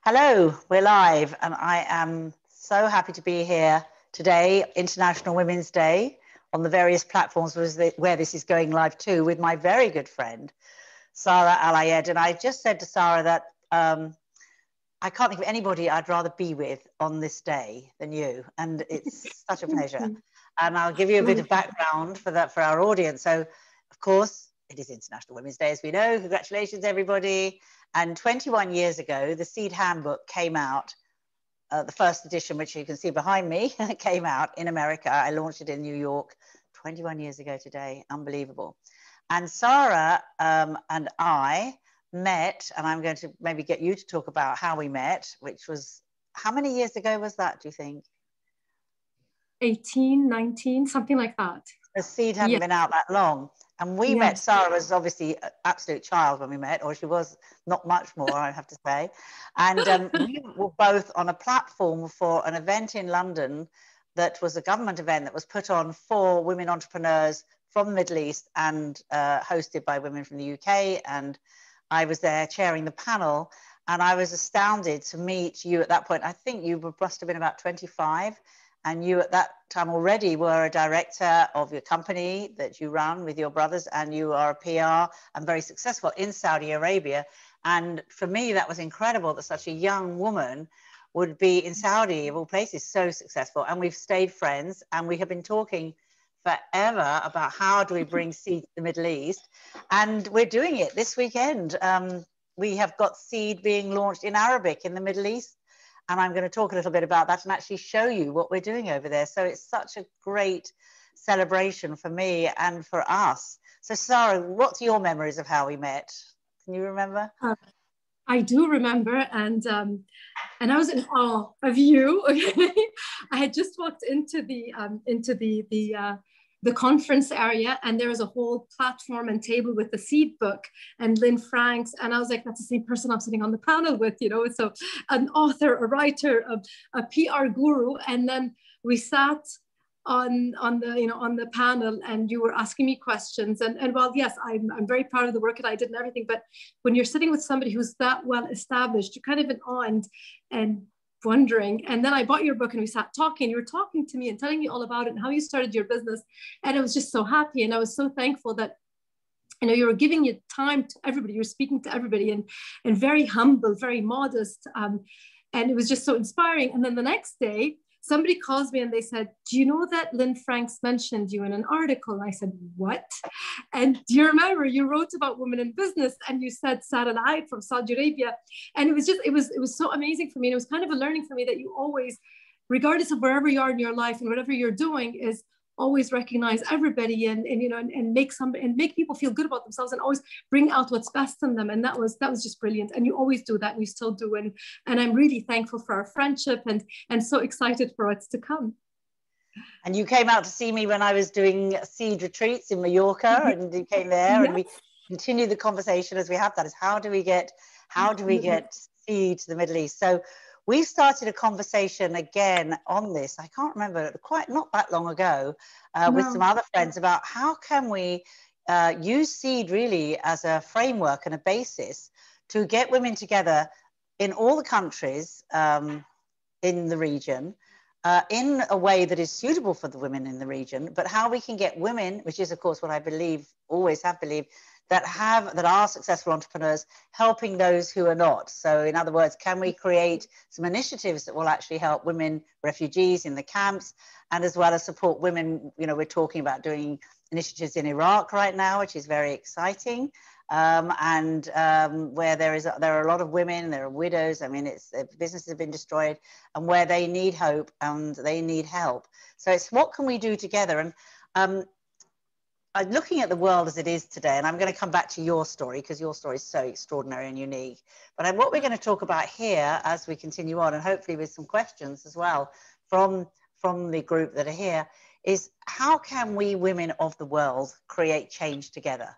Hello, we're live, and I am so happy to be here today, International Women's Day, on the various platforms where this is going live too, with my very good friend, Sarah Al-Ayed. And I just said to Sarah that I can't think of anybody I'd rather be with on this day than you, and it's such a pleasure. And I'll give you a bit of background for that for our audience. So, of course, it is International Women's Day, as we know. Congratulations, everybody. And 21 years ago, the Seed Handbook came out, the first edition, which you can see behind me, came out in America. I launched it in New York 21 years ago today. Unbelievable. And Sarah and I met, and I'm going to maybe get you to talk about how we met, which was, how many years ago was that, do you think? 18, 19, something like that. The Seed hadn't been out that long. And we met, Sarah was obviously an absolute child when we met, or she was not much more, I have to say. And we were both on a platform for an event in London that was a government event that was put on for women entrepreneurs from the Middle East and hosted by women from the UK. And I was there chairing the panel, and I was astounded to meet you at that point. I think you must have been about 25. And you at that time already were a director of your company that you run with your brothers, and you are a PR and very successful in Saudi Arabia. And for me, that was incredible that such a young woman would be in Saudi, of all places, so successful. And we've stayed friends, and we have been talking forever about how do we bring Seed to the Middle East. And we're doing it this weekend. We have got Seed being launched in Arabic in the Middle East. And I'm going to talk a little bit about that and actually show you what we're doing over there. So it's such a great celebration for me and for us. So Sarah, what's your memories of how we met? Can you remember? I do remember, and I was in awe of you. Okay? I had just walked into the conference area, and there was a whole platform and table with the Seed book and Lynne Franks, and I was like, that's the same person I'm sitting on the panel with, you know. So an author, a writer, a PR guru. And then we sat on the panel, and you were asking me questions, and well, yes, I'm very proud of the work that I did and everything, but when you're sitting with somebody who's that well established, you're kind of in awe and wondering. And then I bought your book, and we sat talking. You were talking to me and telling me all about it and how you started your business, and I was just so happy, and I was so thankful that, you know, you were giving your time to everybody, you're speaking to everybody, and very humble, very modest, and it was just so inspiring. And then the next day, somebody calls me and they said, do you know that Lynne Franks mentioned you in an article? And I said, what? And do you remember you wrote about women in business, and you said Sarah Al-Ayed from Saudi Arabia? And it was so amazing for me. And it was kind of a learning for me that you always, regardless of wherever you are in your life and whatever you're doing, is always recognize everybody and make people feel good about themselves, and always bring out what's best in them. And that was just brilliant. And you always do that, and you still do. And I'm really thankful for our friendship, and so excited for what's to come. And you came out to see me when I was doing Seed retreats in Mallorca, and you came there, and we continued the conversation as we have. That is, how do we get Seed to the Middle East? So we started a conversation again on this. I can't remember, quite not that long ago, with some other friends about how can we use Seed really as a framework and a basis to get women together in all the countries in the region in a way that is suitable for the women in the region, but how we can get women, which is of course what I believe, always have believed, that are successful entrepreneurs helping those who are not. So in other words, can we create some initiatives that will actually help women refugees in the camps, and as well as support women? You know, we're talking about doing initiatives in Iraq right now, which is very exciting, where there are a lot of women, there are widows. I mean, businesses have been destroyed, and where they need hope and they need help. So it's what can we do together? And I'm looking at the world as it is today, and I'm going to come back to your story because your story is so extraordinary and unique. But what we're going to talk about here as we continue on, and hopefully with some questions as well from the group that are here, is how can we women of the world create change together?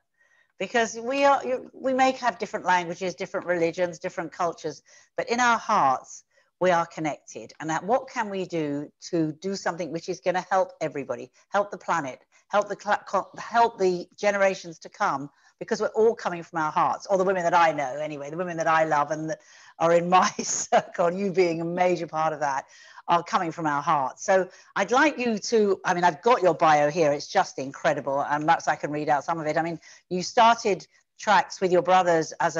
Because we may have different languages, different religions, different cultures, but in our hearts, we are connected. And what can we do to do something which is going to help everybody, help the planet, help the generations to come, because we're all coming from our hearts, or the women that I know anyway, the women that I love and that are in my circle, you being a major part of that, are coming from our hearts. So I'd like you to, I mean, I've got your bio here. It's just incredible. And perhaps I can read out some of it. I mean, you started Tracks with your brothers as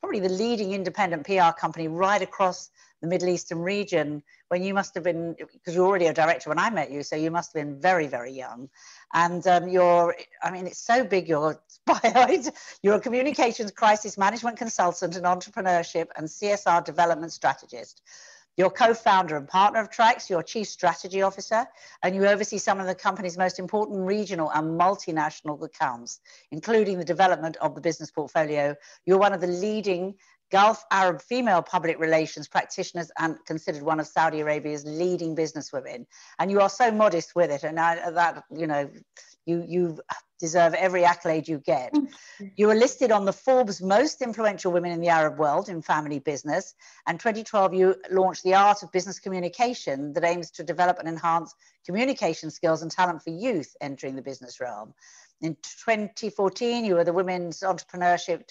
probably the leading independent PR company right across the Middle Eastern region, when you must have been, because you're already a director when I met you, so you must have been very, very young. And I mean, it's so big, your bio. You're a communications crisis management consultant and entrepreneurship and CSR development strategist. You're co-founder and partner of Tracks, you're chief strategy officer, and you oversee some of the company's most important regional and multinational accounts, including the development of the business portfolio. You're one of the leading Gulf Arab female public relations practitioners and considered one of Saudi Arabia's leading businesswomen. And you are so modest with it. And you deserve every accolade you get. You were listed on the Forbes most influential women in the Arab world in family business. And 2012, you launched the Art of Business Communication that aims to develop and enhance communication skills and talent for youth entering the business realm. In 2014, you were the Women's Entrepreneurship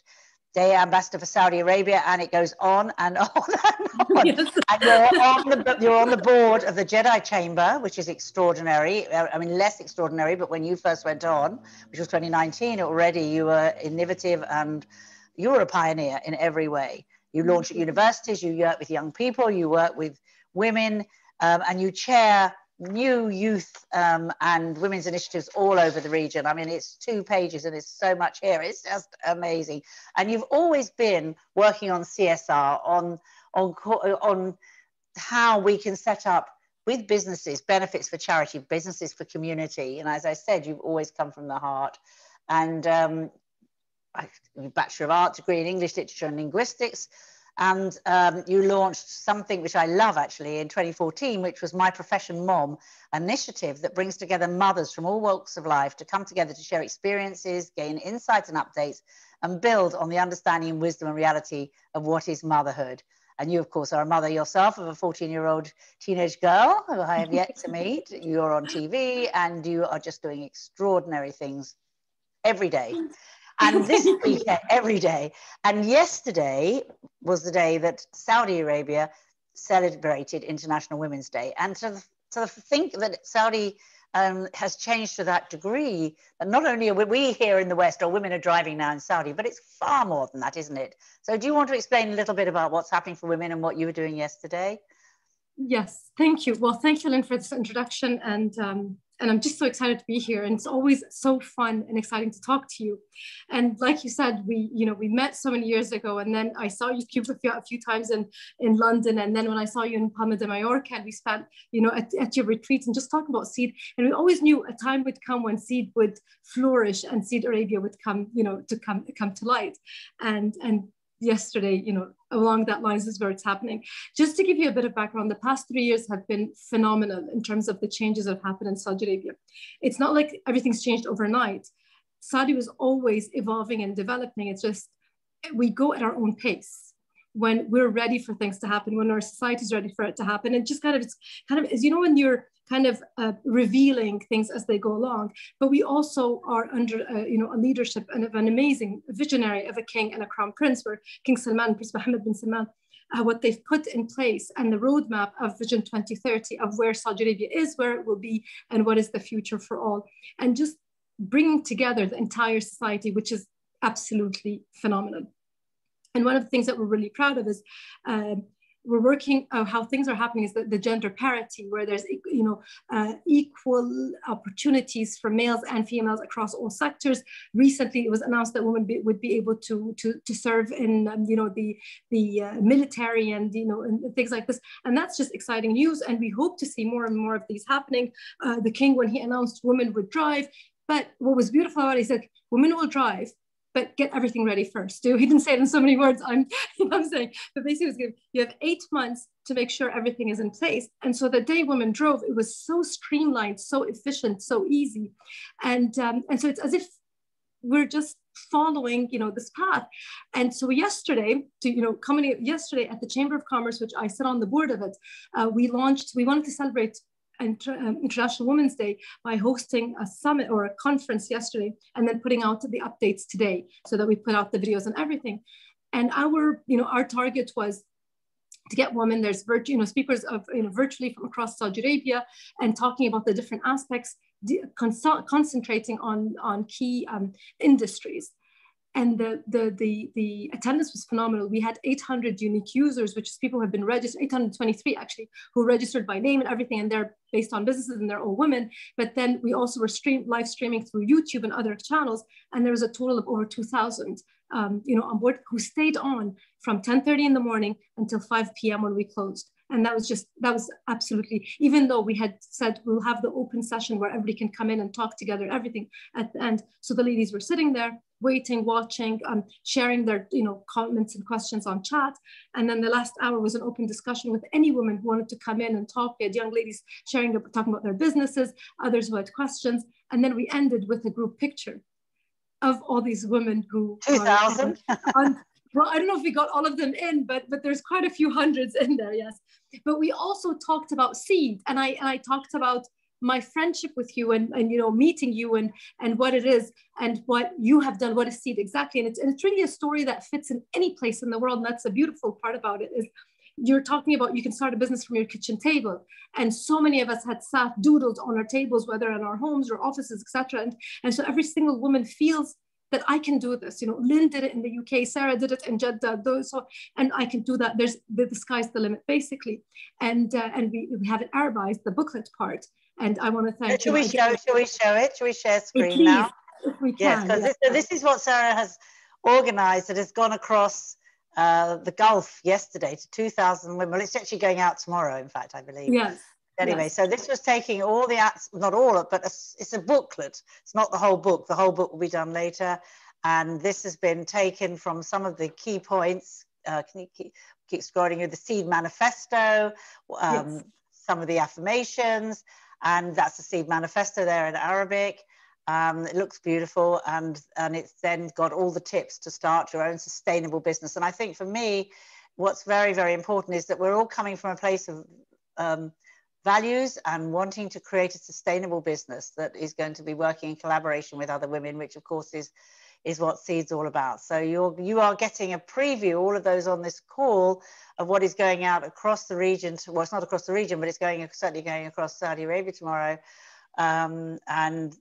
Day Ambassador for Saudi Arabia, and it goes on and on and on. Yes. And you're on the board of the Jedi Chamber, which is extraordinary. I mean, less extraordinary, but when you first went on, which was 2019, already you were innovative and you were a pioneer in every way. You launch at universities, you work with young people, you work with women, and you chair new youth and women's initiatives all over the region. I mean, it's 2 pages and it's so much here. It's just amazing. And you've always been working on CSR, on how we can set up with businesses benefits for charity, businesses for community. And as I said, you've always come from the heart. And a Bachelor of Arts degree in English Literature and Linguistics. And you launched something which I love actually in 2014, which was My Profession Mom initiative that brings together mothers from all walks of life to come together to share experiences, gain insights and updates, and build on the understanding and wisdom and reality of what is motherhood. And you, of course, are a mother yourself of a 14-year-old teenage girl who I have yet to meet. You're on TV and you are just doing extraordinary things every day. And this weekend, every day. And yesterday was the day that Saudi Arabia celebrated International Women's Day. And to think that Saudi has changed to that degree, that not only are we here in the West, or women are driving now in Saudi, but it's far more than that, isn't it? So do you want to explain a little bit about what's happening for women and what you were doing yesterday? Yes, thank you. Well, thank you, Lynne, for this introduction. And I'm just so excited to be here. And it's always so fun and exciting to talk to you. And like you said, we met so many years ago. And then I saw you a few times in London. And then when I saw you in Palma de Mallorca, and we spent, at your retreats and just talking about Seed. And we always knew a time would come when Seed would flourish and Seed Arabia would come to light. And yesterday, along that lines is where it's happening. Just to give you a bit of background, the past 3 years have been phenomenal in terms of the changes that have happened in Saudi Arabia. It's not like everything's changed overnight. Saudi was always evolving and developing. It's just, we go at our own pace when we're ready for things to happen, when our society is ready for it to happen. And just it's when you're revealing things as they go along, but we also are under a leadership and of an amazing visionary of a king and a crown prince, where King Salman, Prince Mohammed bin Salman, what they've put in place and the roadmap of Vision 2030 of where Saudi Arabia is, where it will be, and what is the future for all, and just bringing together the entire society, which is absolutely phenomenal. And one of the things that we're really proud of is we're working, how things are happening is the gender parity, where there's equal opportunities for males and females across all sectors. Recently, it was announced that women would be able to serve in the military and and things like this, and that's just exciting news. And we hope to see more and more of these happening. The king, when he announced women would drive, but what was beautiful about it, he said women will drive, but get everything ready first. He didn't say it in so many words, I'm saying, but basically you have 8 months to make sure everything is in place. And so the day women drove, it was so streamlined, so efficient, so easy. And so it's as if we're just following, this path. And so yesterday, yesterday at the Chamber of Commerce, which I sit on the board of it, we wanted to celebrate International Women's Day by hosting a summit or a conference yesterday, and then putting out the updates today, so that we put out the videos and everything. And our target was to get women. There's speakers of virtually from across Saudi Arabia, and talking about the different aspects, concentrating on key industries. And the attendance was phenomenal. We had 800 unique users, which is people who have been registered, 823 actually, who registered by name and everything, and they're based on businesses and they're all women. But then we also were live streaming through YouTube and other channels, and there was a total of over 2,000 on board, who stayed on from 10:30 in the morning until 5 p.m. when we closed. And that was absolutely, even though we had said we'll have the open session where everybody can come in and talk together and everything at the end. So the ladies were sitting there, waiting, watching, sharing their comments and questions on chat. And then the last hour was an open discussion with any woman who wanted to come in and talk. We had young ladies talking about their businesses, others who had questions. And then we ended with a group picture of all these women who 2,000. Well, I don't know if we got all of them in, but there's quite a few hundreds in there, yes. But we also talked about seed, and I talked about my friendship with you, and meeting you, and what it is, and what you have done, what is seed exactly. And it's really a story that fits in any place in the world. And that's the beautiful part about it, is you're talking about you can start a business from your kitchen table. And so many of us had doodled on our tables, whether in our homes or offices, etc. And so every single woman feels that I can do this. Lynne did it in the UK, Sarah did it in Jeddah, and I can do that. There's the sky's the limit, basically. And we have it Arabized, the booklet part. And I want to thank you. Shall we show it? Shall we share screen please, now? If we can. Yes, because this is what Sarah has organized. It has gone across the Gulf yesterday to 2,000 women. Well, it's actually going out tomorrow, in fact, I believe. Yes. Anyway, yes. So this was taking all the acts, not all of it, but it's a booklet. It's not the whole book. The whole book will be done later. And this has been taken from some of the key points. Can you keep scrolling with the Seed Manifesto, Yes. some of the affirmations, and that's the Seed Manifesto there in Arabic. It looks beautiful, and it's then got all the tips to start your own sustainable business. And I think for me, what's very, very important is that we're all coming from a place of values and wanting to create a sustainable business that is going to be working in collaboration with other women, which of course is what Seed's all about. So you are getting a preview, all of those on this call, of what is going out across the region. Well, it's not across the region, but it's certainly going across Saudi Arabia tomorrow. And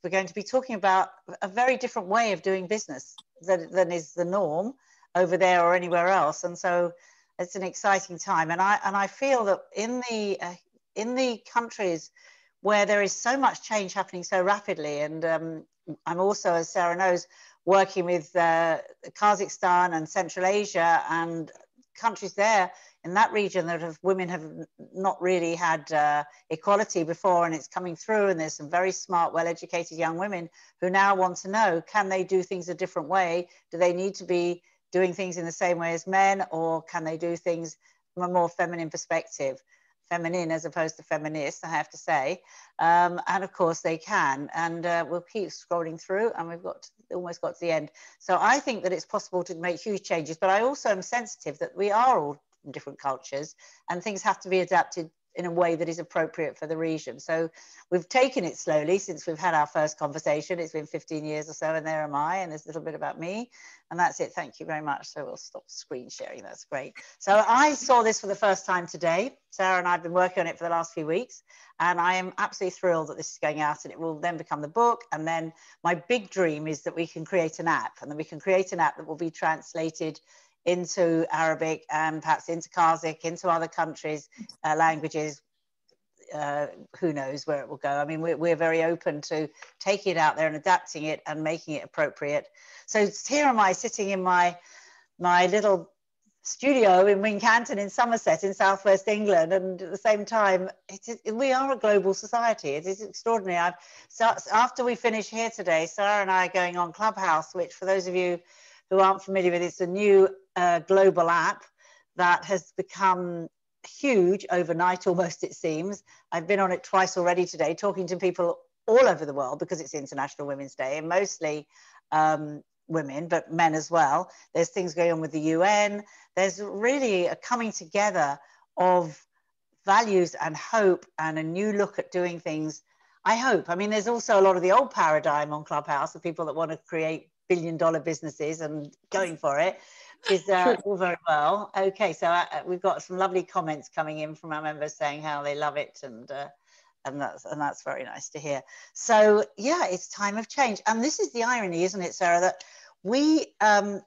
we're going to be talking about a very different way of doing business than is the norm over there or anywhere else. And so it's an exciting time. And I feel that in the countries where there is so much change happening so rapidly, and I'm also, as Sarah knows, working with Kazakhstan and Central Asia and countries there in that region that women have not really had equality before, and it's coming through, and there's some very smart, well-educated young women who now want to know, can they do things a different way? Do they need to be doing things in the same way as men, or can they do things from a more feminine perspective? Feminine as opposed to feminist, I have to say. And of course they can. And we'll keep scrolling through, and we've almost got to the end. So I think that it's possible to make huge changes, but I also am sensitive that we are all in different cultures, and things have to be adapted in a way that is appropriate for the region. So we've taken it slowly since we've had our first conversation. It's been 15 years or so, and there am I, and there's a little bit about me, and that's it. Thank you very much. So we'll stop screen sharing. That's great. So I saw this for the first time today. Sarah and I have been working on it for the last few weeks, and I am absolutely thrilled that this is going out, and it will then become the book. And then my big dream is that we can create an app, and then we can create an app that will be translated into Arabic and perhaps into Kazakh, into other countries' languages. Who knows where it will go? I mean, we're very open to taking it out there and adapting it and making it appropriate. So here am I sitting in my little studio in Wincanton in Somerset in southwest England, and at the same time, we are a global society. It is extraordinary. So after we finish here today, Sarah and I are going on Clubhouse, which for those of you who aren't familiar with, it's a new global app that has become huge overnight, almost, it seems. I've been on it twice already today, talking to people all over the world, because it's International Women's Day, and mostly women, but men as well. There's things going on with the UN. There's really a coming together of values and hope and a new look at doing things. I hope. I mean, there's also a lot of the old paradigm on Clubhouse of people that want to create billion-dollar businesses and going for it, which is all very well. Okay, so we've got some lovely comments coming in from our members saying how they love it, and that's very nice to hear. So yeah, it's time of change, and this is the irony, isn't it, Sarah, that we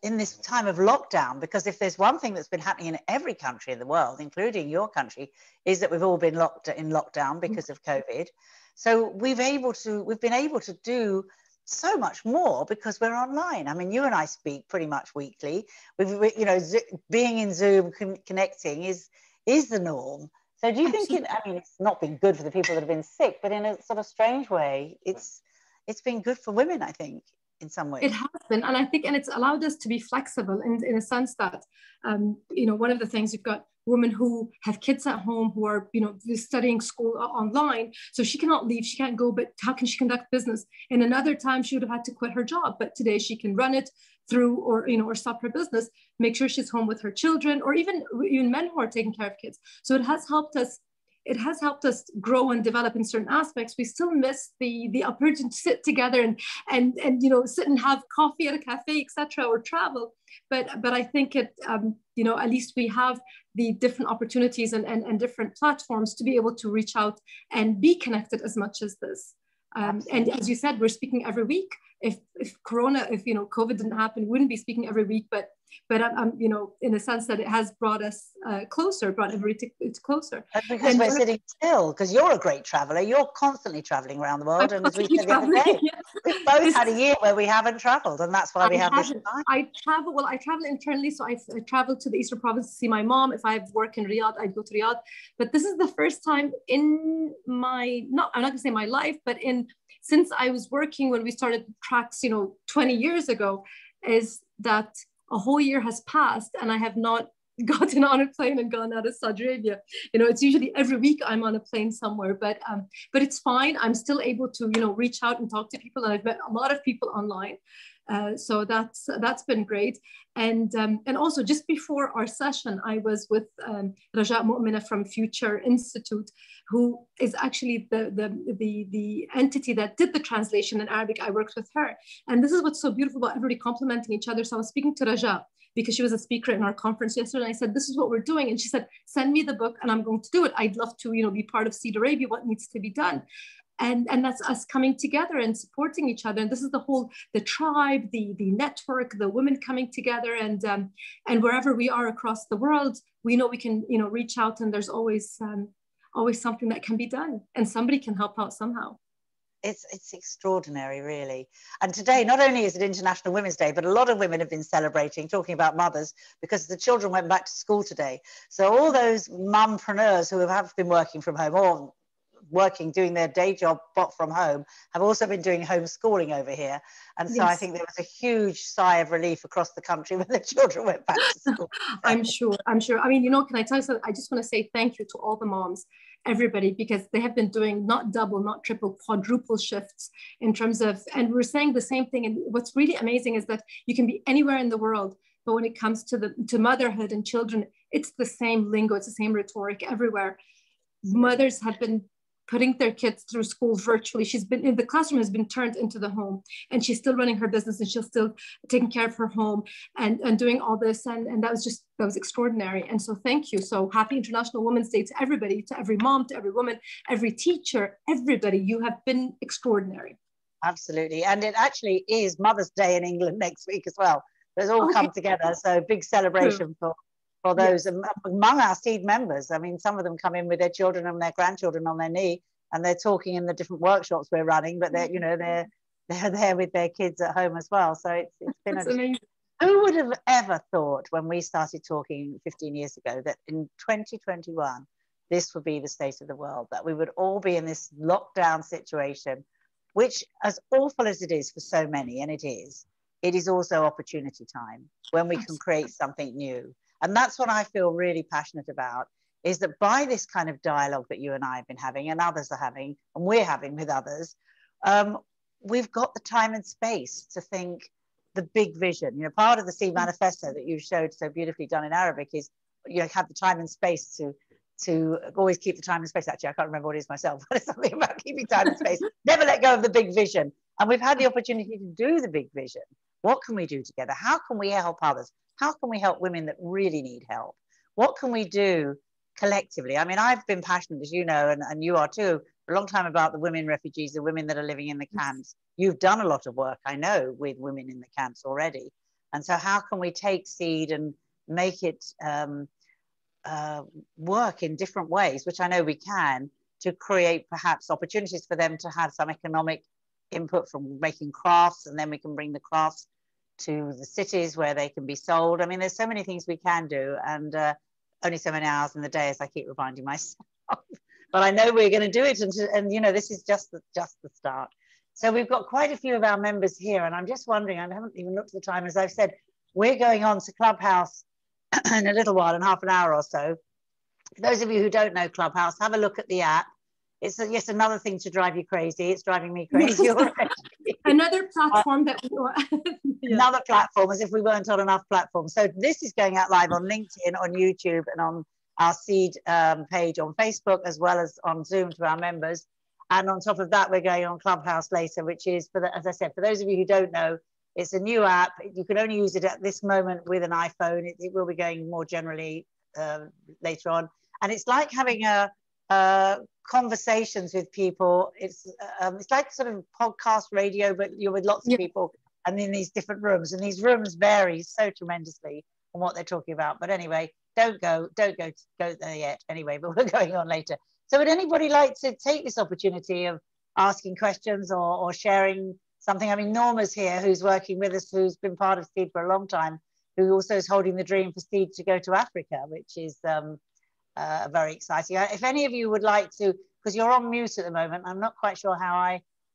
in this time of lockdown, because if there's one thing that's been happening in every country in the world, including your country, is that we've all been locked in lockdown because of COVID. So we've been able to do so much more because we're online. I mean, you and I speak pretty much weekly. Being in Zoom, connecting is the norm. So do you think it's not been good for the people that have been sick, but in a sort of strange way, it's been good for women, I think, in some ways. It has been, and I think, and it's allowed us to be flexible in a sense that, one of the things, you've got women who have kids at home who are, studying school online, so she cannot leave, she can't go, but how can she conduct business? In another time, she would have had to quit her job, but today she can run it through, or stop her business, make sure she's home with her children, or even men who are taking care of kids. So it has helped us grow and develop in certain aspects. We still miss the opportunity to sit together and sit and have coffee at a cafe, etc., or travel. But I think at least we have the different opportunities and different platforms to be able to reach out and be connected as much as this. And as you said, we're speaking every week. If COVID didn't happen, we wouldn't be speaking every week, but I'm in a sense that it has brought us closer, brought everybody closer. Because we're sitting still, because you're a great traveler. You're constantly traveling around the world. And as we said the other day, we've both had a year where we haven't traveled, and that's why we have this time. I travel internally, so I travel to the Eastern Province to see my mom. If I have work in Riyadh, I'd go to Riyadh. But this is the first time in I'm not going to say my life, but since I was working when we started tracks, 20 years ago, is that a whole year has passed and I have not gotten on a plane and gone out of Saudi Arabia. It's usually every week I'm on a plane somewhere, but it's fine. I'm still able to, reach out and talk to people, and I've met a lot of people online. So that's been great. And also just before our session, I was with Raja Mu'mina from Future Institute, who is actually the entity that did the translation in Arabic. I worked with her. And this is what's so beautiful about everybody complementing each other. So I was speaking to Raja because she was a speaker in our conference yesterday. And I said, this is what we're doing. And she said, send me the book and I'm going to do it. I'd love to, be part of Saudi Arabia, what needs to be done. And that's us coming together and supporting each other. And this is the tribe, the network, the women coming together, and wherever we are across the world, we know we can, reach out, and there's always something that can be done, and somebody can help out somehow. It's extraordinary, really. And today, not only is it International Women's Day, but a lot of women have been celebrating, talking about mothers, because the children went back to school today. So all those mumpreneurs who have been working from home, or doing their day job from home, have also been doing homeschooling over here. And so yes. I think there was a huge sigh of relief across the country when the children went back to school. I'm sure. I mean, can I tell you something? I just want to say thank you to all the moms, everybody, because they have been doing not double, not triple, quadruple shifts in terms of, and we're saying the same thing. And what's really amazing is that you can be anywhere in the world, but when it comes to motherhood and children, it's the same lingo, it's the same rhetoric everywhere. Mothers have been putting their kids through school virtually. She's been in the classroom, has been turned into the home, and she's still running her business, and she's still taking care of her home and doing all this. And that was extraordinary. And so thank you. So happy International Women's Day to everybody, to every mom, to every woman, every teacher, everybody. You have been extraordinary. Absolutely. And it actually is Mother's Day in England next week as well. It's all come together. So big celebration for those among our seed members. I mean, some of them come in with their children and their grandchildren on their knee, and they're talking in the different workshops we're running, but they're there with their kids at home as well. So it's been amazing. Who would have ever thought when we started talking 15 years ago that in 2021 this would be the state of the world, that we would all be in this lockdown situation, which, as awful as it is for so many, and it is also opportunity time when we can create something new. And that's what I feel really passionate about, is that by this kind of dialogue that you and I have been having, and others are having, and we're having with others, we've got the time and space to think the big vision. Part of the Manifesto that you showed so beautifully done in Arabic is have the time and space to to always keep the time and space. Actually, I can't remember what it is myself, but it's something about keeping time and space. Never let go of the big vision. And we've had the opportunity to do the big vision. What can we do together? How can we help others? How can we help women that really need help? What can we do collectively? I mean, I've been passionate, as you know, and you are too, for a long time about the women refugees, the women that are living in the camps. You've done a lot of work, I know, with women in the camps already. And so how can we take Seed and make it work in different ways, which I know we can, to create perhaps opportunities for them to have some economic input from making crafts, and then we can bring the crafts to the cities where they can be sold. I mean, there's so many things we can do, and only so many hours in the day, as I keep reminding myself. But I know we're going to do it, and you know, this is just the start. So we've got quite a few of our members here, and I'm just wondering, I haven't even looked at the time. As I've said, we're going on to Clubhouse in a little while, in half an hour or so. For those of you who don't know Clubhouse, have a look at the app. It's yes, another thing to drive you crazy. It's driving me crazy already. Another platform that we yeah. Another platform, as if we weren't on enough platforms. So this is going out live on LinkedIn, on YouTube, and on our Seed page on Facebook, as well as on Zoom to our members. And on top of that, we're going on Clubhouse later, which is, as I said, for those of you who don't know, it's a new app. You can only use it at this moment with an iPhone. It will be going more generally later on. And it's like having conversations with people. It's like sort of podcast radio, but you're with lots of people and in these different rooms. And these rooms vary so tremendously on what they're talking about. But anyway, don't go there yet. Anyway, but we're going on later. So would anybody like to take this opportunity of asking questions or sharing something? I mean, Norma's here, who's working with us, who's been part of Seed for a long time, who also is holding the dream for Seed to go to Africa, which is very exciting. If any of you would like to, because you're on mute at the moment, I'm not quite sure how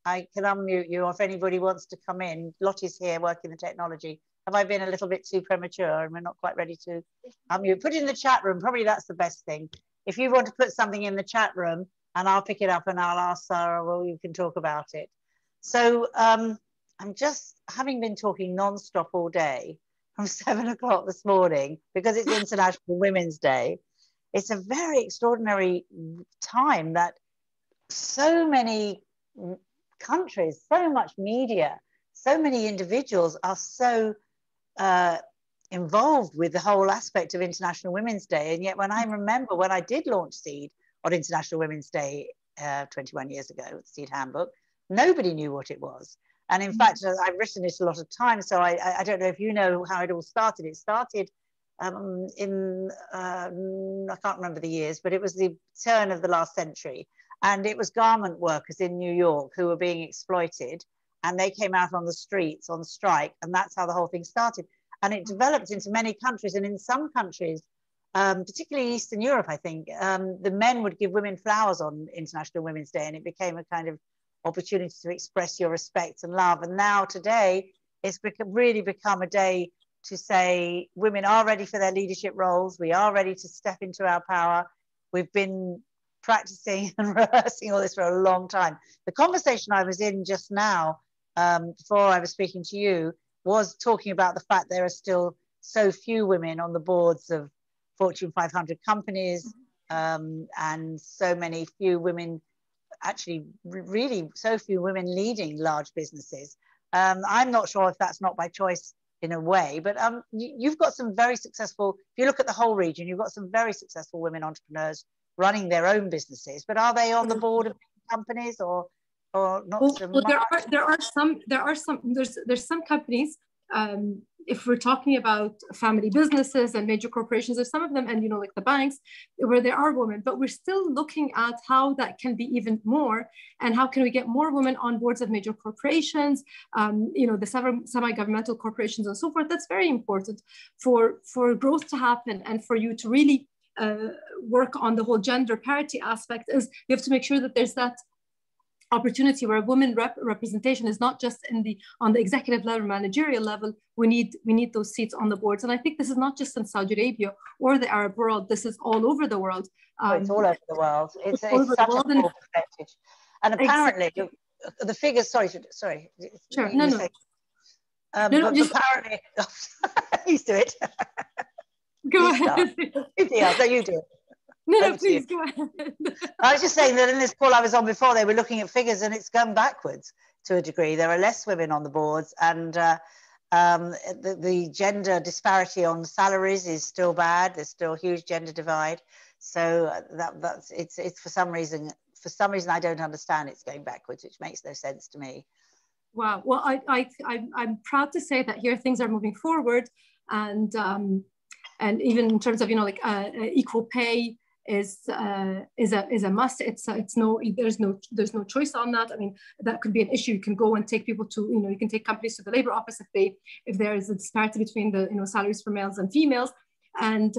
I can unmute you, or if anybody wants to come in. Lottie's here working the technology. Have I been a little bit too premature and we're not quite ready to unmute? Put it in the chat room, probably that's the best thing. If you want to put something in the chat room and I'll pick it up and I'll ask Sarah, well, you can talk about it. So I'm just, having been talking non-stop all day from 7 o'clock this morning, because it's International Women's Day. It's a very extraordinary time that so many countries, so much media, so many individuals are so involved with the whole aspect of International Women's Day. And yet when I remember when I did launch Seed on International Women's Day 21 years ago, the Seed Handbook, nobody knew what it was. And in fact, I've written it a lot of times, so I don't know if you know how it all started. It started I can't remember the years, but it was the turn of the last century. And it was garment workers in New York who were being exploited. And they came out on the streets on strike. And that's how the whole thing started. And it developed into many countries. And in some countries, particularly Eastern Europe, I think, the men would give women flowers on International Women's Day. And it became a kind of opportunity to express your respect and love. And now today, it's really become a day to say women are ready for their leadership roles. We are ready to step into our power. We've been practicing and rehearsing all this for a long time. The conversation I was in just now, before I was speaking to you, was talking about the fact there are still so few women on the boards of Fortune 500 companies, and so many few women, actually really so few women leading large businesses. I'm not sure if that's not by choice in a way, but you've got some very successful, if you look at the whole region, you've got some very successful women entrepreneurs running their own businesses, but are they on the board of companies or not so much? There's some companies, if we're talking about family businesses and major corporations, there's some of them, and like the banks, where there are women, but we're still looking at how that can be even more, and how can we get more women on boards of major corporations, the semi-governmental corporations and so forth. That's very important for growth to happen, and for you to really work on the whole gender parity aspect. Is you have to make sure that there's that opportunity where women representation is not just on the executive level, managerial level. We need those seats on the boards. And I think this is not just in Saudi Arabia or the Arab world. This is all over the world. It's all over the world. It's such a small percentage. And apparently, exactly. The figures, sorry. Sure, no. Apparently, you do it. Go ahead. You do it. No, please go ahead. I was just saying that in this call I was on before, they were looking at figures and it's gone backwards to a degree. There are less women on the boards, and the gender disparity on salaries is still bad. There's still a huge gender divide. So that's it's for some reason I don't understand it's going backwards, which makes no sense to me. Wow. Well, I'm proud to say that here things are moving forward, and even in terms of equal pay is a must. There's no choice on that. I mean, that could be an issue. You can go and take people to, you can take companies to the labor office if there is a disparity between the salaries for males and females. And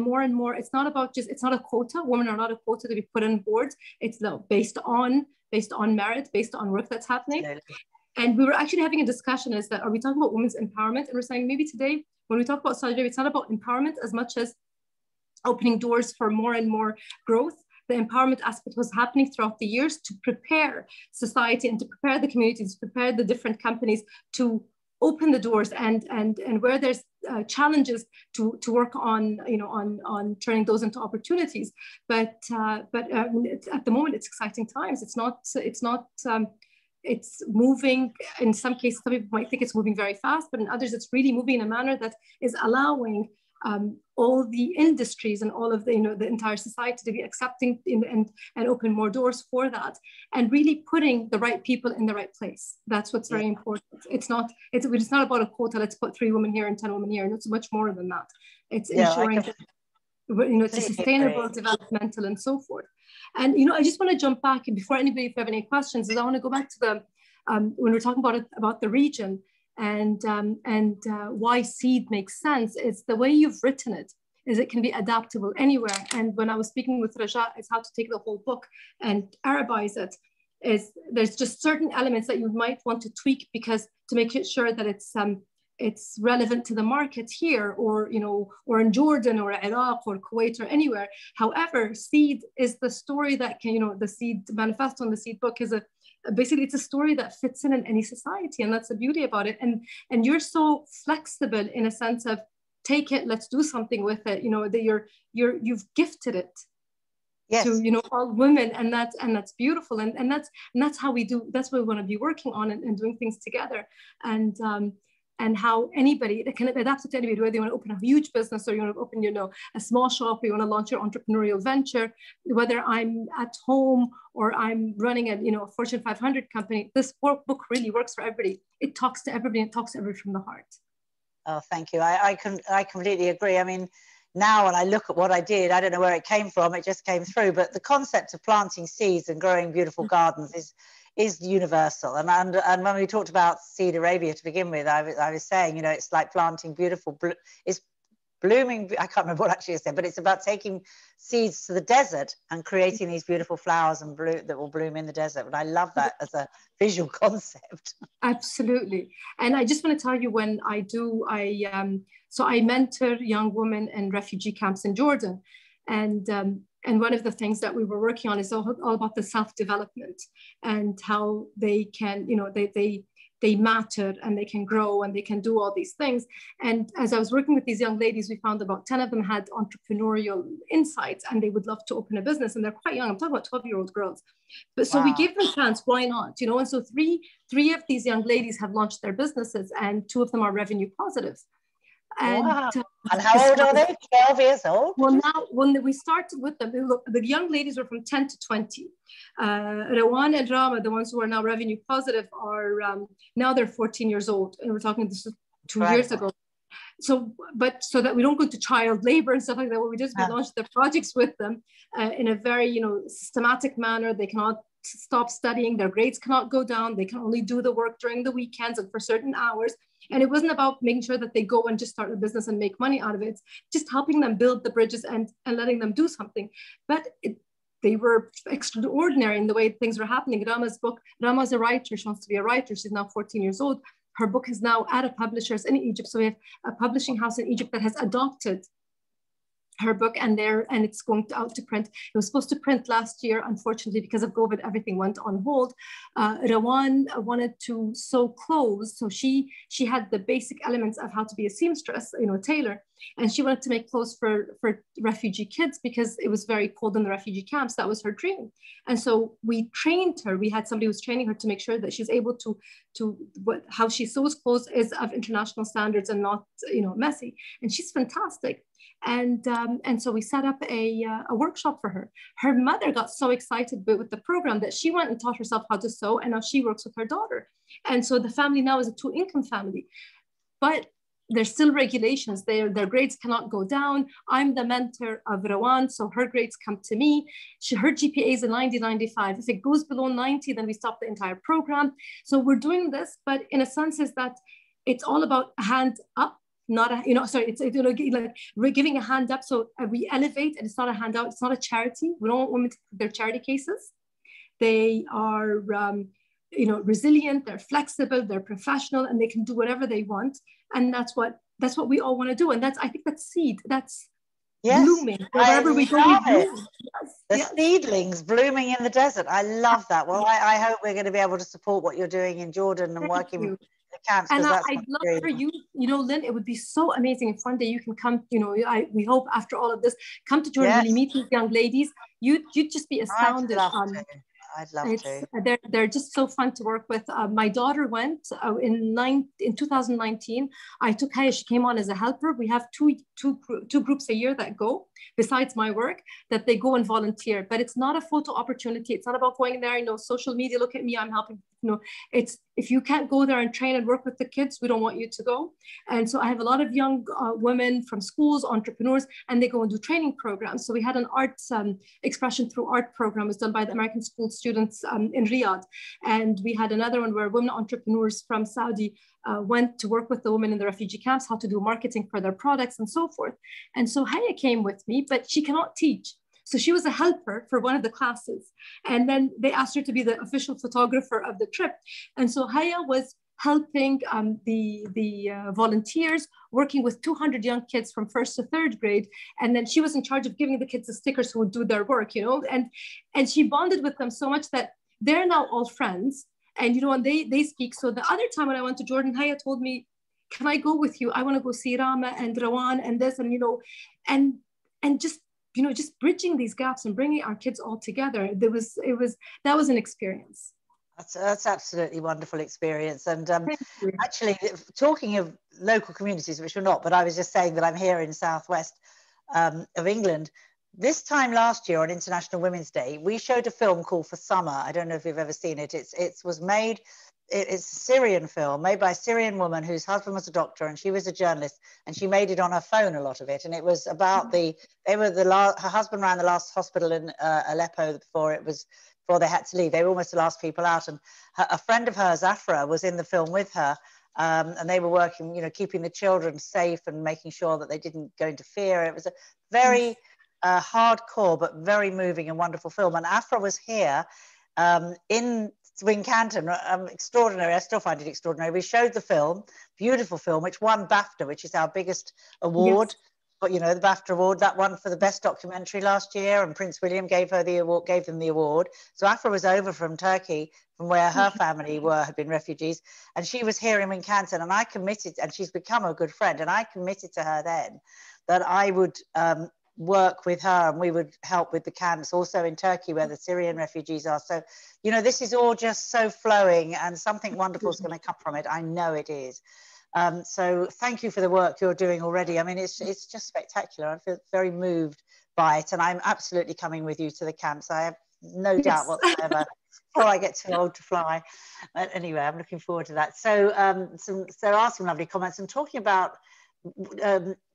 more and more, it's not a quota. Women are not a quota to be put on boards. It's based on merit, based on work that's happening. Absolutely. And we were actually having a discussion are we talking about women's empowerment? And we're saying maybe today, when we talk about Saudi Arabia, it's not about empowerment as much as opening doors for more and more growth. The empowerment aspect was happening throughout the years to prepare society and to prepare the communities, to prepare the different companies to open the doors and where there's challenges to work on turning those into opportunities. But at the moment it's exciting times. It's moving. In some cases, some people might think it's moving very fast, but in others, it's really moving in a manner that is allowing all the industries and all of the entire society to be accepting and open more doors for that, and really putting the right people in the right place. That's what's very important. It's not about a quota. Let's put 3 women here and 10 women here. And it's much more than that. It's ensuring that it's sustainable, developmental, and so forth. And I just want to jump back, and before anybody, if you have any questions, I want to go back to the when we're talking about the region and why seed makes sense. It's the way you've written it is it can be adaptable anywhere. And when I was speaking with Raja, it's how to take the whole book and Arabize it. There's just certain elements that you might want to tweak because to make it sure that it's relevant to the market here or in Jordan or Iraq or Kuwait or anywhere. However, seed is the story that can, the seed manifesto and the seed book is basically it's a story that fits in any society, and that's the beauty about it. And you're so flexible in a sense of take it, let's do something with it. That you've gifted it to all women, and that's beautiful, and that's how we do. That's what we want to be working on and doing things together. And how anybody that can adapt it to anybody, whether you want to open a huge business or you want to open, a small shop, or you want to launch your entrepreneurial venture, whether I'm at home or I'm running a Fortune 500 company, this book really works for everybody. It talks to everybody, and it talks to everybody from the heart. Oh, thank you. I completely agree. I mean, now when I look at what I did, I don't know where it came from. It just came through. But the concept of planting seeds and growing beautiful gardens is universal. And when we talked about Seed Arabia to begin with, I was saying, it's like planting beautiful, it's blooming, I can't remember what actually I said, but it's about taking seeds to the desert and creating these beautiful flowers that will bloom in the desert. And I love that as a visual concept. Absolutely. And I just want to tell you, when I mentor young women in refugee camps in Jordan. And one of the things that we were working on is all about the self-development and how they can, they matter and they can grow and they can do all these things. And as I was working with these young ladies, we found about 10 of them had entrepreneurial insights and they would love to open a business. And they're quite young. I'm talking about 12-year-old girls. But so we gave them a chance. Why not? And so three of these young ladies have launched their businesses, and 2 of them are revenue positive. And how old are they? 12 years old? Well, now when we started with them, the young ladies were from 10 to 20. Rawan and Rama, the ones who are now revenue positive, are now they're 14 years old. And we're talking this was 2 years ago. So that we don't go to child labor and stuff like that, what we did is we launched the projects with them in a very, systematic manner. They cannot stop studying. Their grades cannot go down. They can only do the work during the weekends and for certain hours. And it wasn't about making sure that they go and just start a business and make money out of it. It's just helping them build the bridges and letting them do something. But they were extraordinary in the way things were happening. Rama's book, Rama's a writer. She wants to be a writer. She's now 14 years old. Her book is now at a publisher's in Egypt. So we have a publishing house in Egypt that has adopted her book, and it's going out to print. It was supposed to print last year. Unfortunately, because of COVID, everything went on hold. Rawan wanted to sew clothes. So she had the basic elements of how to be a seamstress, tailor. And she wanted to make clothes for refugee kids because it was very cold in the refugee camps. That was her dream. And so we trained her. We had somebody who was training her to make sure that she's able to how she sews clothes is of international standards and not, messy. And she's fantastic. And so we set up a workshop for her. Her mother got so excited with the program that she went and taught herself how to sew, and now she works with her daughter. And so the family now is a 2-income family. But there's still regulations. Their grades cannot go down. I'm the mentor of Rawan, so her grades come to me. Her GPA is a 90-95. If it goes below 90, then we stop the entire program. So we're doing this, but in a sense is that it's all about a hand up, not a, it's like we're giving a hand up. So we elevate, and it's not a handout. It's not a charity. We don't want women to their charity cases. They are, resilient. They're flexible. They're professional, and they can do whatever they want. And that's what we all want to do. And I think that's seed. That's blooming. Wherever we go, we bloom. Yes, seedlings blooming in the desert. I love that. Well, I hope we're going to be able to support what you're doing in Jordan and working with the camps. And I'd love for you, Lynne, it would be so amazing if one day you can come, we hope after all of this, come to Jordan, really meet these young ladies. You'd just be astounded. I'd love to. They're just so fun to work with. My daughter went in 2019. I took her. She came on as a helper. We have two groups a year that go, besides my work, that they go and volunteer. But it's not a photo opportunity. It's not about going there, social media, look at me, I'm helping. It's if you can't go there and train and work with the kids, we don't want you to go. And so I have a lot of young women from schools, entrepreneurs, and they go and do training programs. So we had an arts expression through art program was done by the American school students in Riyadh. And we had another one where women entrepreneurs from Saudi went to work with the women in the refugee camps, how to do marketing for their products and so forth. And so Haya came with me, but she cannot teach. So she was a helper for one of the classes. And then they asked her to be the official photographer of the trip. And so Haya was helping the volunteers, working with 200 young kids from 1st to 3rd grade. And then she was in charge of giving the kids the stickers who would do their work, and she bonded with them so much that they're now all friends. And, and they speak. So the other time when I went to Jordan, Haya told me, can I go with you? I want to go see Rama and Rawan and this, and, and just bridging these gaps and bringing our kids all together. That was an experience. That's absolutely wonderful experience. And actually, talking of local communities, which we're not, but I was just saying that I'm here in southwest of England. This time last year on International Women's Day, we showed a film called For Summer. I don't know if you've ever seen it. It's a Syrian film made by a Syrian woman whose husband was a doctor and she was a journalist, and she made it on her phone, a lot of it. And it was about her husband ran the last hospital in Aleppo before they had to leave. They were almost the last people out. And a friend of hers, Afra, was in the film with her. And they were working, keeping the children safe and making sure that they didn't go into fear. It was a very hardcore, but very moving and wonderful film. And Afra was here in Wincanton, extraordinary. I still find it extraordinary. We showed the film, beautiful film, which won BAFTA, which is our biggest award. Yes. But the BAFTA award, that won for the best documentary last year, and Prince William gave them the award. So Afra was over from Turkey, from where her family had been refugees, and she was here in Wincanton, and I committed, and she's become a good friend, and I committed to her then that I would work with her and we would help with the camps also in Turkey where the Syrian refugees are. So, this is all just so flowing, and something wonderful is going to come from it. I know it is. So thank you for the work you're doing already. I mean, it's just spectacular. I feel very moved by it, and I'm absolutely coming with you to the camps. I have no doubt whatsoever before I get too old to fly. But anyway, I'm looking forward to that. So there are some lovely comments, and talking about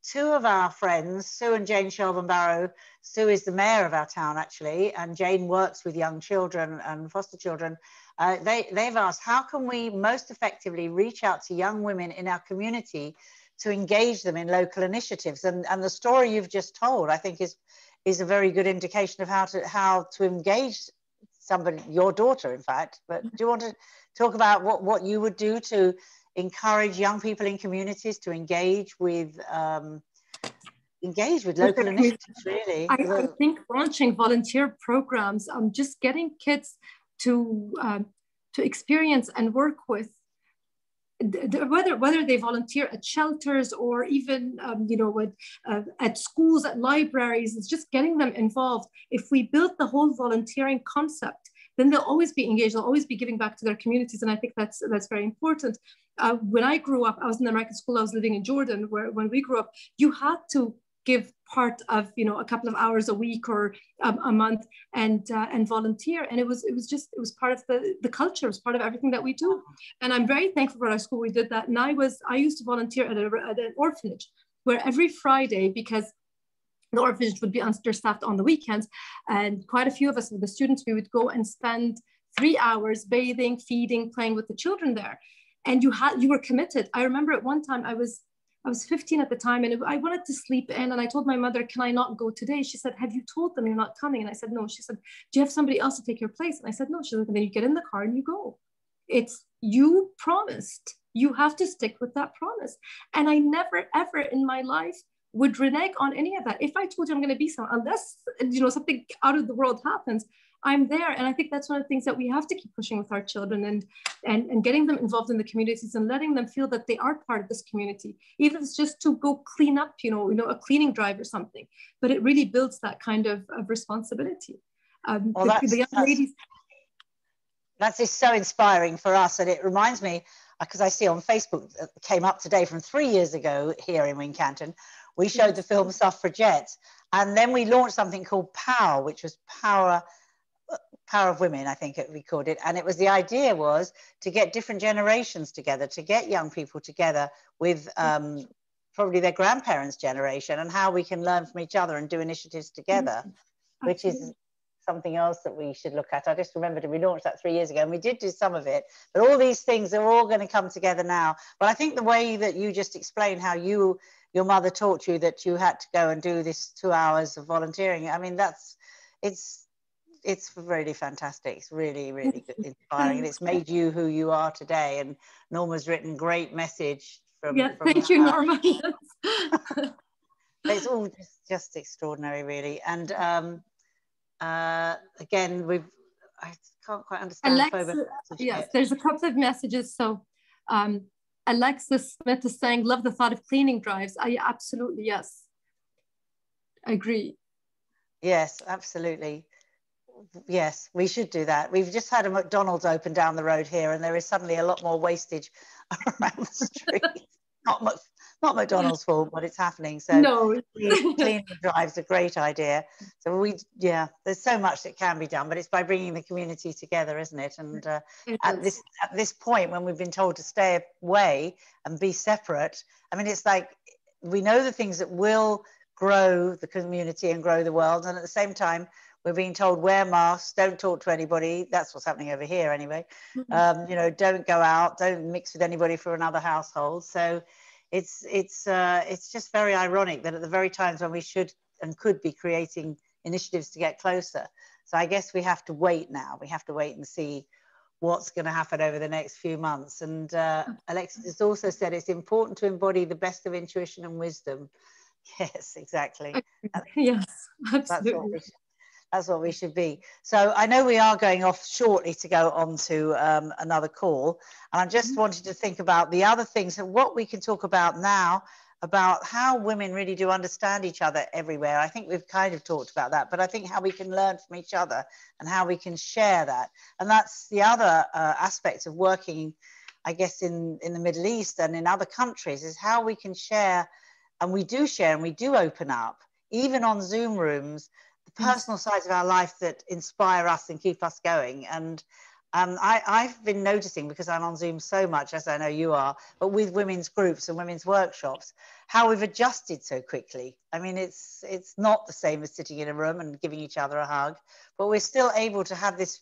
two of our friends, Sue and Jane Shelburne Barrow. Sue is the mayor of our town, actually, and Jane works with young children and foster children. They've asked, how can we most effectively reach out to young women in our community to engage them in local initiatives? And the story you've just told, I think, is a very good indication of how to engage somebody, your daughter, in fact. But do you want to talk about what you would do to encourage young people in communities to engage with engage with local initiatives, really. I think launching volunteer programs, just getting kids to experience and work with, whether they volunteer at shelters or even at schools, at libraries, it's just getting them involved. If we build the whole volunteering concept, then they'll always be engaged, they'll always be giving back to their communities. And I think that's very important. When I grew up, I was in the American school, I was living in Jordan, where when we grew up, you had to give part of a couple of hours a week or a month and volunteer, and it was part of the culture, it was part of everything that we do. And I'm very thankful for our school we did that. And I used to volunteer at an orphanage, where every Friday, because the orphanage would be understaffed on the weekends, and quite a few of us, the students, we would go and spend 3 hours bathing, feeding, playing with the children there. And you were committed. I remember at one time I was 15 at the time, and I wanted to sleep in, and I told my mother, can I not go today? She said, have you told them you're not coming? And I said, no. She said, do you have somebody else to take your place? And I said, no. She said, and then you get in the car and you go. It's, you promised, you have to stick with that promise. And I never, ever in my life would renege on any of that. If I told you I'm going to be somewhere, unless something out of the world happens, I'm there. And I think that's one of the things that we have to keep pushing with our children, and getting them involved in the communities and letting them feel that they are part of this community, even if it's just to go clean up, a cleaning drive or something. But it really builds that kind of responsibility. The young ladies. That's just so inspiring for us. And it reminds me, because I see on Facebook, it came up today from 3 years ago here in Wincanton, we showed the film Suffragettes. And then we launched something called POWER, which was Power of Women, I think we called it. And the idea was to get different generations together, to get young people together with probably their grandparents' generation, and how we can learn from each other and do initiatives together, which is something else that we should look at. I just remembered we launched that 3 years ago, and we did do some of it, but all these things are all going to come together now. But I think the way that you just explained how your mother taught you that you had to go and do this 2 hours of volunteering, I mean, it's really fantastic. It's really, really good, inspiring, and it's made you who you are today. And Norma's written great message from thank you, Norma. It's all just extraordinary, really. And again, I can't quite understand. Alexa, yes, there's a couple of messages. So Alexis Smith is saying, love the thought of cleaning drives. Absolutely, yes. I agree. Yes, absolutely. Yes, we should do that. We've just had a McDonald's open down the road here, and there is suddenly a lot more wastage around the street. Not McDonald's fault, but it's happening. So no. cleaning drives a great idea. So there's so much that can be done, but it's by bringing the community together, isn't it? And at this point, when we've been told to stay away and be separate, I mean, it's like we know the things that will grow the community and grow the world, and at the same time, we're being told wear masks, don't talk to anybody. That's what's happening over here anyway. Don't go out, don't mix with anybody from another household. So it's just very ironic that at the very times when we should and could be creating initiatives to get closer. So I guess we have to wait now. We have to wait and see what's going to happen over the next few months. And Alexis has also said it's important to embody the best of intuition and wisdom. Yes, exactly. Yes, absolutely. That's what we should be. So I know we are going off shortly to go on to another call. And I just wanted to think about the other things and what we can talk about now, about how women really do understand each other everywhere. I think we've kind of talked about that, but I think how we can learn from each other and how we can share that. And that's the other aspect of working, I guess, in the Middle East and in other countries, is how we can share, and we do share and we do open up, even on Zoom rooms, the personal sides of our life that inspire us and keep us going. And I've been noticing, because I'm on Zoom so much, as I know you are, but with women's groups and women's workshops, how we've adjusted so quickly. I mean, it's not the same as sitting in a room and giving each other a hug, but we're still able to have this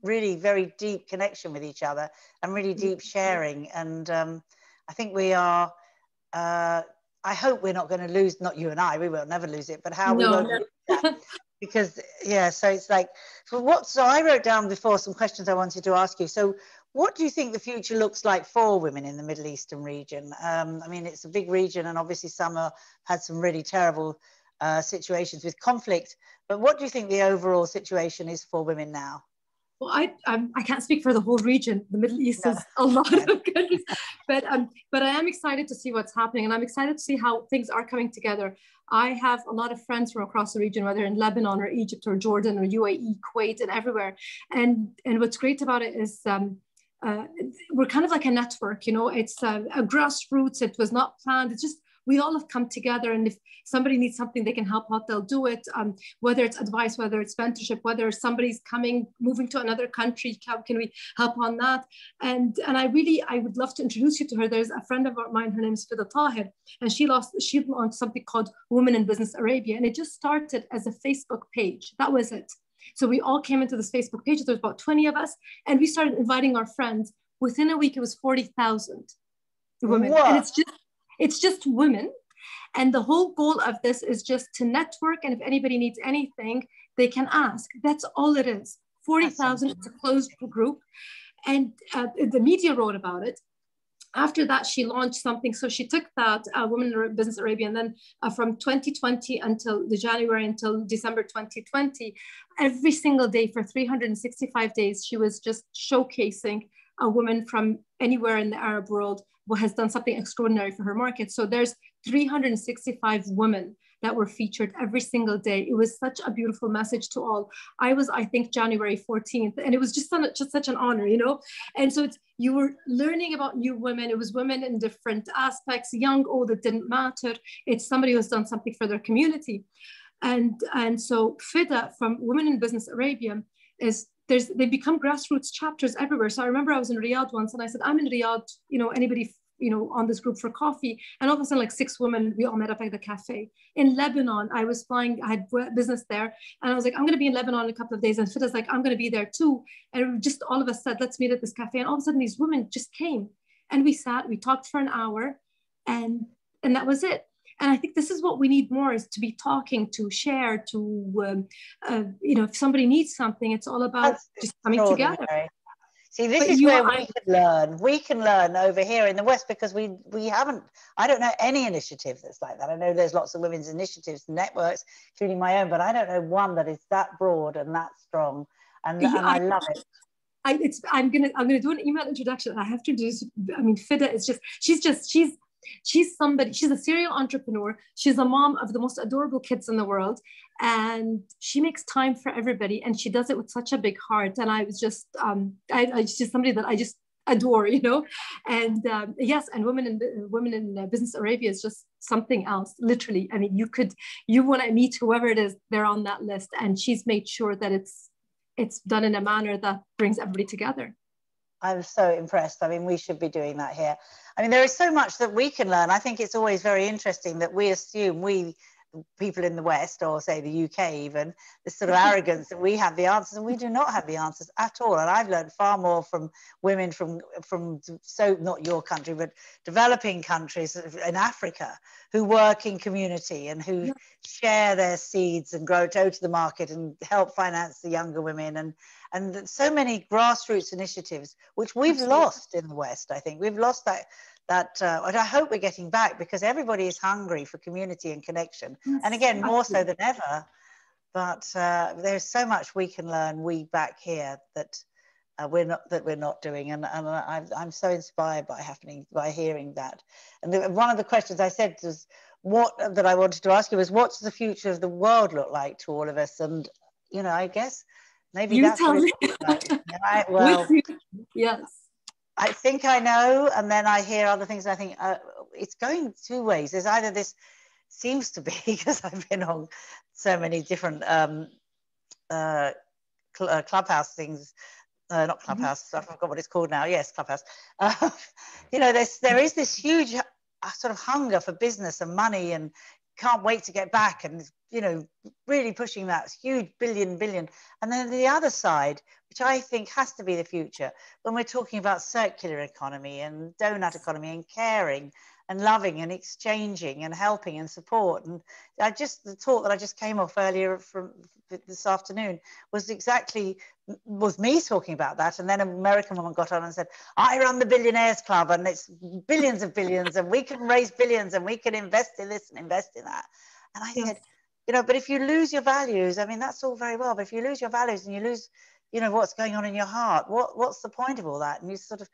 really very deep connection with each other and really deep sharing. And I think we are, I hope we're not going to lose, not you and I, we will never lose it, but how we won't lose that. Because, yeah, so it's like, so I wrote down before some questions I wanted to ask you. So What do you think the future looks like for women in the Middle Eastern region? I mean, it's a big region, and obviously some have had some really terrible situations with conflict. But what do you think the overall situation is for women now? Well, I can't speak for the whole region. The Middle East No. is a lot of countries, but I am excited to see what's happening, and I'm excited to see how things are coming together. I have a lot of friends from across the region, whether in Lebanon or Egypt or Jordan or UAE, Kuwait, and everywhere. And what's great about it is we're kind of like a network. You know, it's a grassroots. It was not planned. It's just we all have come together, and if somebody needs something, they can help out, they'll do it. Whether it's advice, whether it's mentorship, whether somebody's moving to another country, how can we help on that? And I would love to introduce you to her. There's a friend of mine, her name is Fida Tahir, and she launched something called Women in Business Arabia, and it just started as a Facebook page. That was it. So we all came into this Facebook page. There was about 20 of us, and we started inviting our friends. Within a week, it was 40,000 women. What? And it's just women. And the whole goal of this is just to network. And if anybody needs anything, they can ask. That's all it is. 40,000, it's a closed group. And the media wrote about it. After that, she launched something. So she took that Women in Business Arabia, and then from 2020 until January until December 2020, every single day for 365 days, she was just showcasing a woman from anywhere in the Arab world who has done something extraordinary for her market. So there's 365 women that were featured every single day. It was such a beautiful message to all. I think, January 14th, and it was just such an honor, you know? And so you were learning about new women. It was women in different aspects, young, old, it didn't matter. It's somebody who's done something for their community. And so FIDA from Women in Business Arabia they become grassroots chapters everywhere. So I remember I was in Riyadh once, and I said, I'm in Riyadh, you know, anybody, you know, on this group for coffee. And all of a sudden, like 6 women, we all met up at the cafe. In Lebanon, I was flying, I had business there. And I was like, I'm going to be in Lebanon in a couple of days. And Fida's like, I'm going to be there too. And just all of us said, let's meet at this cafe. And all of a sudden, these women just came. And we sat, we talked for an hour, and that was it. And I think this is what we need more, is to be talking, to share, to, you know, if somebody needs something, it's all about just coming together. See, this is where we can learn. We can learn over here in the West, because we haven't, I don't know any initiative that's like that. I know there's lots of women's initiatives, networks, including my own, but I don't know one that is that broad and that strong. And I love it. I'm gonna do an email introduction. I have to do. I mean, Fida is just she's somebody. She's a serial entrepreneur. She's a mom of the most adorable kids in the world, and she makes time for everybody, and she does it with such a big heart. And I was just it's just somebody that I just adore, you know. And yes, and women in Business Arabia is just something else, literally. I mean, you want to meet whoever it is, they're on that list, and she's made sure that it's done in a manner that brings everybody together. I'm so impressed. I mean, we should be doing that here. I mean, there is so much that we can learn. I think it's always very interesting that we assume, people in the West, or say the UK even, this sort of arrogance that we have the answers, and we do not have the answers at all. And I've learned far more from women from so not your country, but developing countries in Africa, who work in community and who share their seeds and go to the market and help finance the younger women, and so many grassroots initiatives, which we've lost in the West. I think we've lost that and I hope we're getting back, because everybody is hungry for community and connection. Yes, and again, more so than ever. But there's so much we can learn, we back here, that we're not doing. And I'm so inspired by hearing that. And one of the questions I said was, that I wanted to ask you was, what's the future of the world look like to all of us? And, you know, I guess maybe you that's what it looks like. Right? Well, yes. I think I know, and then I hear other things. And I think it's going 2 ways. There's either this seems to be, because I've been on so many different Clubhouse things, not Clubhouse. I forgot what it's called now. Yes, Clubhouse. You know, there is this huge sort of hunger for business and money, and can't wait to get back, and you know, really pushing that huge billion. And then the other side, which I think has to be the future, when we're talking about circular economy and donut economy and caring and loving and exchanging and helping and support. And the talk that I just came off earlier from this afternoon was me talking about that. And then an American woman got on and said, I run the Billionaires Club, and it's billions of billions, and we can raise billions, and we can invest in this and invest in that. And I said, you know, but if you lose your values, I mean, that's all very well, but if you lose your values and you lose, you know, what's going on in your heart, what's the point of all that? And you sort of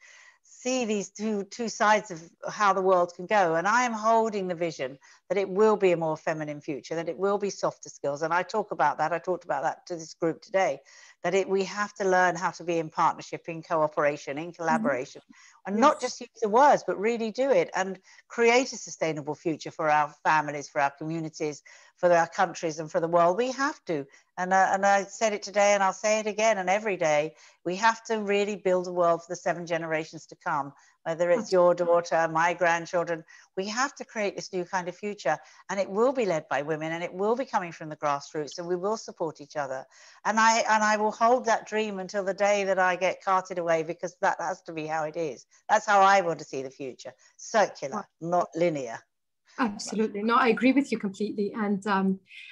see these two sides of how the world can go. And I am holding the vision that it will be a more feminine future, that it will be softer skills. And I talked about that to this group today, that we have to learn how to be in partnership, in cooperation, in collaboration, and not just use the words, but really do it and create a sustainable future for our families, for our communities, for our countries, and for the world. We have to. And I said it today, and I'll say it again and every day. We have to really build a world for the 7 generations to come, whether it's your daughter, my grandchildren. We have to create this new kind of future, and it will be led by women, and it will be coming from the grassroots, and we will support each other. And I will hold that dream until the day that I get carted away, because that has to be how it is. That's how I want to see the future. Circular, not linear. Absolutely. No, I agree with you completely. And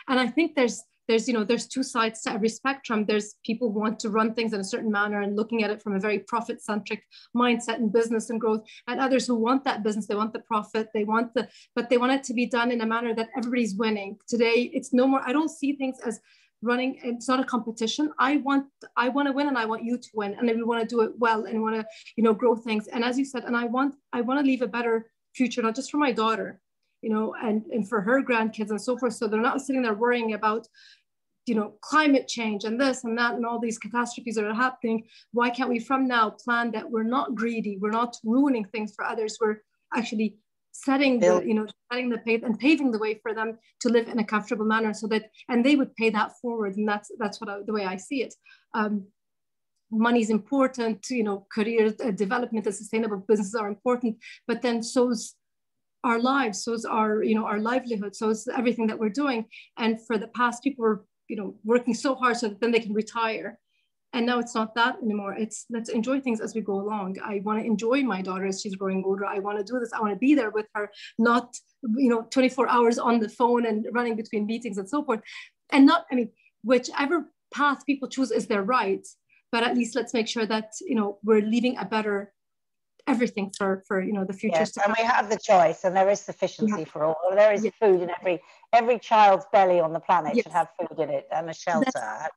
I think there's there's 2 sides to every spectrum. There's people who want to run things in a certain manner and looking at it from a very profit-centric mindset in business and growth, and others who want that business, they want the profit, but they want it to be done in a manner that everybody's winning. Today, it's no more, I don't see things as running, it's not a competition. I want to win, and I want you to win, and we want to do it well, and want to, you know, grow things. And as you said, and I want to leave a better future, not just for my daughter, you know, and for her grandkids and so forth. So they're not sitting there worrying about, you know, climate change and this and that and all these catastrophes that are happening. Why can't we from now plan that we're not greedy, we're not ruining things for others, we're actually setting the path and paving the way for them to live in a comfortable manner, so that, and they would pay that forward. And that's the way I see it. Money is important, you know, career development and sustainable businesses are important, but then so's our lives, so's our, you know, our livelihood, so's everything that we're doing. And for the past, people were, you know, working so hard so that then they can retire. And now it's not that anymore. It's let's enjoy things as we go along. I want to enjoy my daughter as she's growing older. I want to do this. I want to be there with her, not, you know, 24 hours on the phone and running between meetings and so forth. And not, I mean, whichever path people choose is their right, but at least let's make sure that, you know, we're leaving a better everything for you know, the future. Yes, and we have the choice, and there is sufficiency for all. There is food in every child's belly on the planet should have food in it, and a shelter,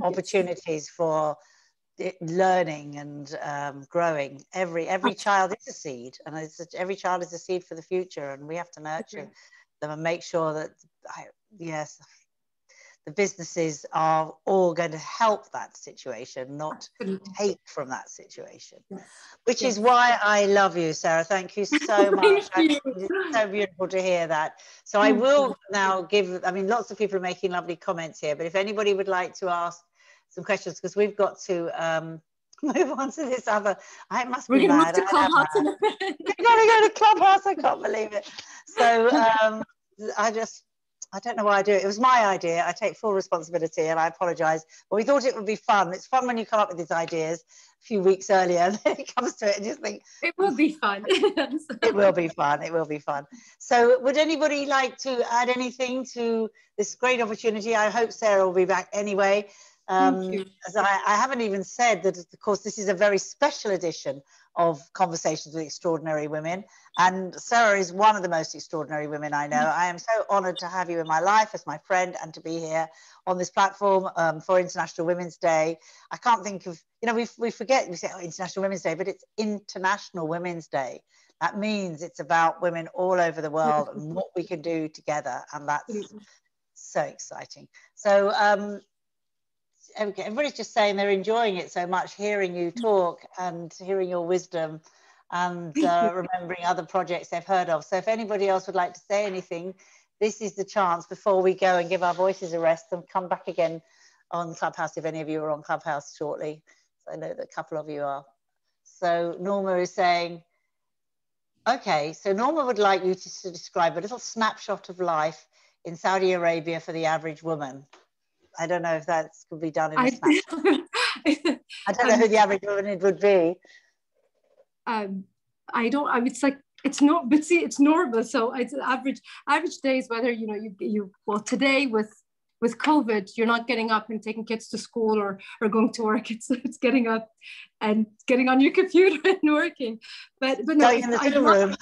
opportunities for learning and growing. Every child is a seed, and every child is a seed for the future, and we have to nurture them and make sure that the businesses are all going to help that situation, not take from that situation. Which is why I love you, Sarah. Thank you so much. It's so beautiful to hear that. So I will now give, I mean, lots of people are making lovely comments here, but if anybody would like to ask some questions, because we've got to move on to this other, I must be mad. We're going to go to Clubhouse. I can't believe it. So I don't know why I do it. It was my idea. I take full responsibility, and I apologize. But we thought it would be fun. It's fun when you come up with these ideas a few weeks earlier, and then it comes to it and you think it will be fun. It will be fun. It will be fun. So would anybody like to add anything to this great opportunity? I hope Sarah will be back anyway. As I haven't even said that, of course, this is a very special edition of Conversations with Extraordinary Women. And Sarah is one of the most extraordinary women I know. I am so honored to have you in my life as my friend and to be here on this platform for International Women's Day. I can't think of, you know, we forget, we say, oh, International Women's Day, but it's International Women's Day. That means it's about women all over the world and what we can do together. And that's so exciting. So, everybody's just saying they're enjoying it so much, hearing you talk and hearing your wisdom and remembering other projects they've heard of. So if anybody else would like to say anything, this is the chance before we go and give our voices a rest and come back again on Clubhouse, if any of you are on Clubhouse shortly. So I know that a couple of you are. So Norma is saying, okay, so Norma would like you to describe a little snapshot of life in Saudi Arabia for the average woman. I don't know if that could be done in a snapshot. I don't know who the average woman it would be. It's like It's no, but see, it's normal. So it's average days, whether, you know, well, today with COVID, you're not getting up and taking kids to school or going to work. It's getting up and getting on your computer and working. But no, in the Zoom room.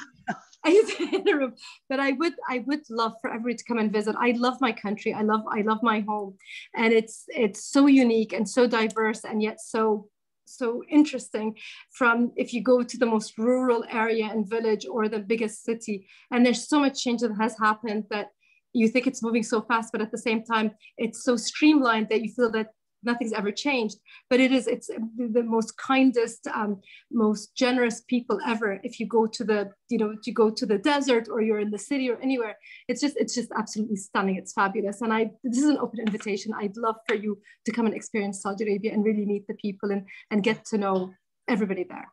In the room. But I would love for everybody to come and visit. I love my country. I love my home, and it's so unique and so diverse, and yet so interesting. From if you go to the most rural area and village or the biggest city, and there's so much change that has happened that you think it's moving so fast, but at the same time it's so streamlined that you feel that nothing's ever changed. But it's the most kindest, most generous people ever. If you go to the, you know, you go to the desert or you're in the city or anywhere, it's just absolutely stunning. It's fabulous. And this is an open invitation. I'd love for you to come and experience Saudi Arabia and really meet the people and get to know everybody there.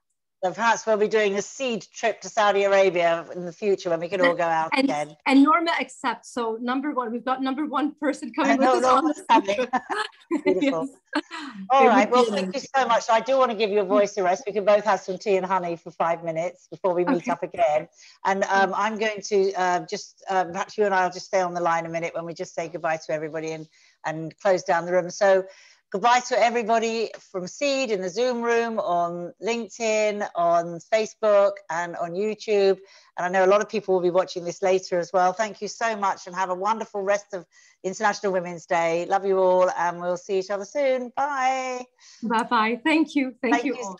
So perhaps we'll be doing a seed trip to Saudi Arabia in the future when we can all go out again. And Norma accepts. So we've got number one person coming with us on this trip. Beautiful. Yes. All right. Well, thank you so much. I do want to give you a voice rest. We can both have some tea and honey for 5 minutes before we meet up again. And I'm going to perhaps you and I will just stay on the line a minute when we just say goodbye to everybody and close down the room. So goodbye to everybody from Seed in the Zoom room, on LinkedIn, on Facebook, and on YouTube. And I know a lot of people will be watching this later as well. Thank you so much and have a wonderful rest of International Women's Day. Love you all, and we'll see each other soon. Bye. Bye-bye. Thank you. Thank you all.